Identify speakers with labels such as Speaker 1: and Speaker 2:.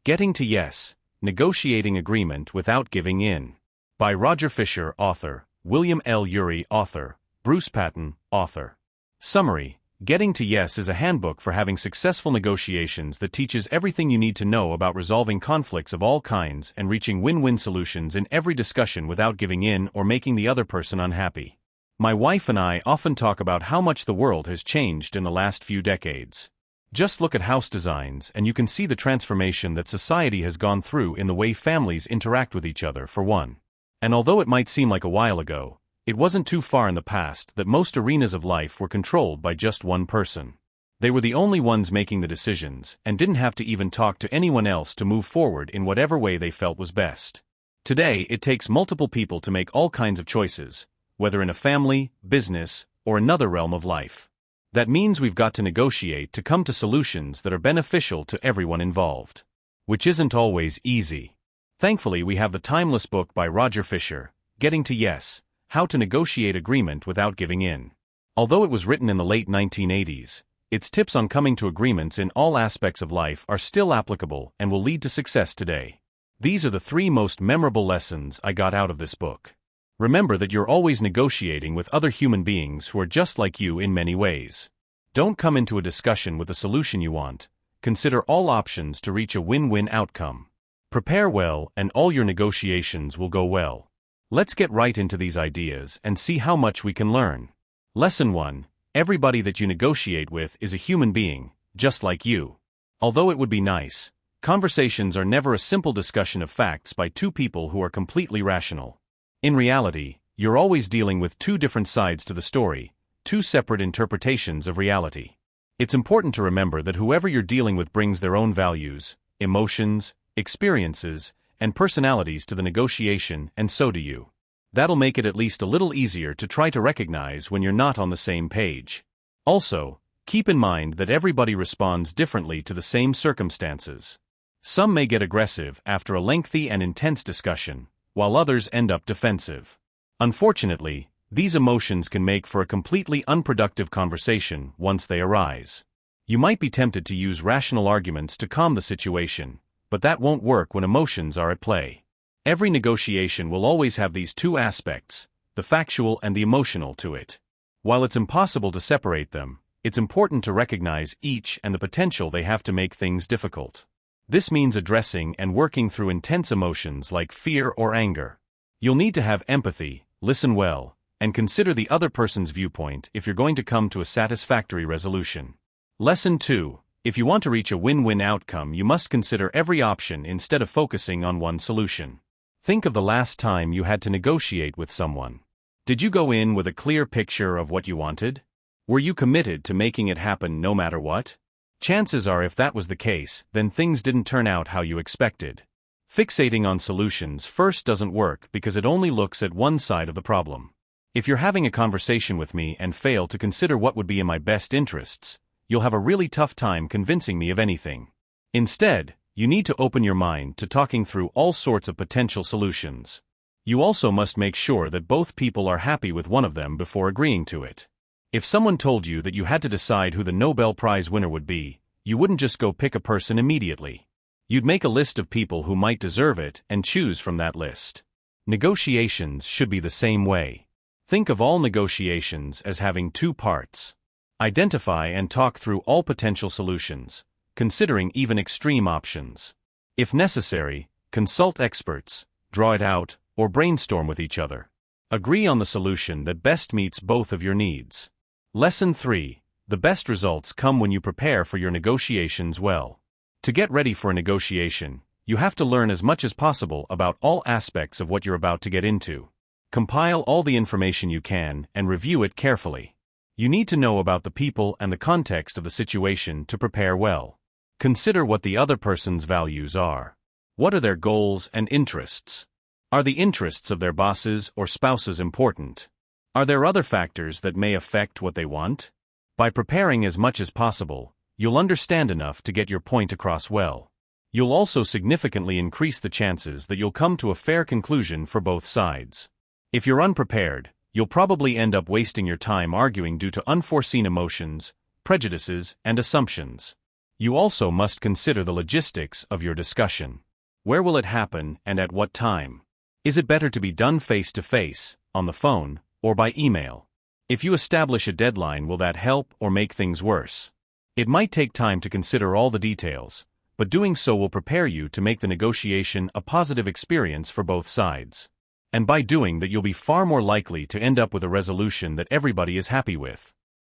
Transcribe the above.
Speaker 1: Getting to Yes, Negotiating Agreement Without Giving In. By Roger Fisher, author, William L. Ury, author, Bruce Patton, author. Summary: Getting to Yes is a handbook for having successful negotiations that teaches everything you need to know about resolving conflicts of all kinds and reaching win-win solutions in every discussion without giving in or making the other person unhappy. My wife and I often talk about how much the world has changed in the last few decades. Just look at house designs and you can see the transformation that society has gone through in the way families interact with each other, for one. And although it might seem like a while ago, it wasn't too far in the past that most arenas of life were controlled by just one person. They were the only ones making the decisions and didn't have to even talk to anyone else to move forward in whatever way they felt was best. Today, it takes multiple people to make all kinds of choices, whether in a family, business, or another realm of life. That means we've got to negotiate to come to solutions that are beneficial to everyone involved. Which isn't always easy. Thankfully, we have the timeless book by Roger Fisher, Getting to Yes, How to Negotiate Agreement Without Giving In. Although it was written in the late 1980s, its tips on coming to agreements in all aspects of life are still applicable and will lead to success today. These are the 3 most memorable lessons I got out of this book. Remember that you're always negotiating with other human beings who are just like you in many ways. Don't come into a discussion with the solution you want. Consider all options to reach a win-win outcome. Prepare well and all your negotiations will go well. Let's get right into these ideas and see how much we can learn. Lesson 1. Everybody that you negotiate with is a human being, just like you. Although it would be nice, conversations are never a simple discussion of facts by 2 people who are completely rational. In reality, you're always dealing with 2 different sides to the story, 2 separate interpretations of reality. It's important to remember that whoever you're dealing with brings their own values, emotions, experiences, and personalities to the negotiation, and so do you. That'll make it at least a little easier to try to recognize when you're not on the same page. Also, keep in mind that everybody responds differently to the same circumstances. Some may get aggressive after a lengthy and intense discussion, while others end up defensive. Unfortunately, these emotions can make for a completely unproductive conversation once they arise. You might be tempted to use rational arguments to calm the situation, but that won't work when emotions are at play. Every negotiation will always have these 2 aspects, the factual and the emotional, to it. While it's impossible to separate them, it's important to recognize each and the potential they have to make things difficult. This means addressing and working through intense emotions like fear or anger. You'll need to have empathy, listen well, and consider the other person's viewpoint if you're going to come to a satisfactory resolution. Lesson 2. If you want to reach a win-win outcome, you must consider every option instead of focusing on one solution. Think of the last time you had to negotiate with someone. Did you go in with a clear picture of what you wanted? Were you committed to making it happen no matter what? Chances are, if that was the case, then things didn't turn out how you expected. Fixating on solutions first doesn't work because it only looks at one side of the problem. If you're having a conversation with me and fail to consider what would be in my best interests, you'll have a really tough time convincing me of anything. Instead, you need to open your mind to talking through all sorts of potential solutions. You also must make sure that both people are happy with one of them before agreeing to it. If someone told you that you had to decide who the Nobel Prize winner would be, you wouldn't just go pick a person immediately. You'd make a list of people who might deserve it and choose from that list. Negotiations should be the same way. Think of all negotiations as having 2 parts. Identify and talk through all potential solutions, considering even extreme options. If necessary, consult experts, draw it out, or brainstorm with each other. Agree on the solution that best meets both of your needs. Lesson 3. The best results come when you prepare for your negotiations well. To get ready for a negotiation, you have to learn as much as possible about all aspects of what you're about to get into. Compile all the information you can and review it carefully. You need to know about the people and the context of the situation to prepare well. Consider what the other person's values are. What are their goals and interests? Are the interests of their bosses or spouses important? Are there other factors that may affect what they want? By preparing as much as possible, you'll understand enough to get your point across well. You'll also significantly increase the chances that you'll come to a fair conclusion for both sides. If you're unprepared, you'll probably end up wasting your time arguing due to unforeseen emotions, prejudices, and assumptions. You also must consider the logistics of your discussion. Where will it happen and at what time? Is it better to be done face-to-face, on the phone, or by email? If you establish a deadline, will that help or make things worse? It might take time to consider all the details, but doing so will prepare you to make the negotiation a positive experience for both sides. And by doing that, you'll be far more likely to end up with a resolution that everybody is happy with.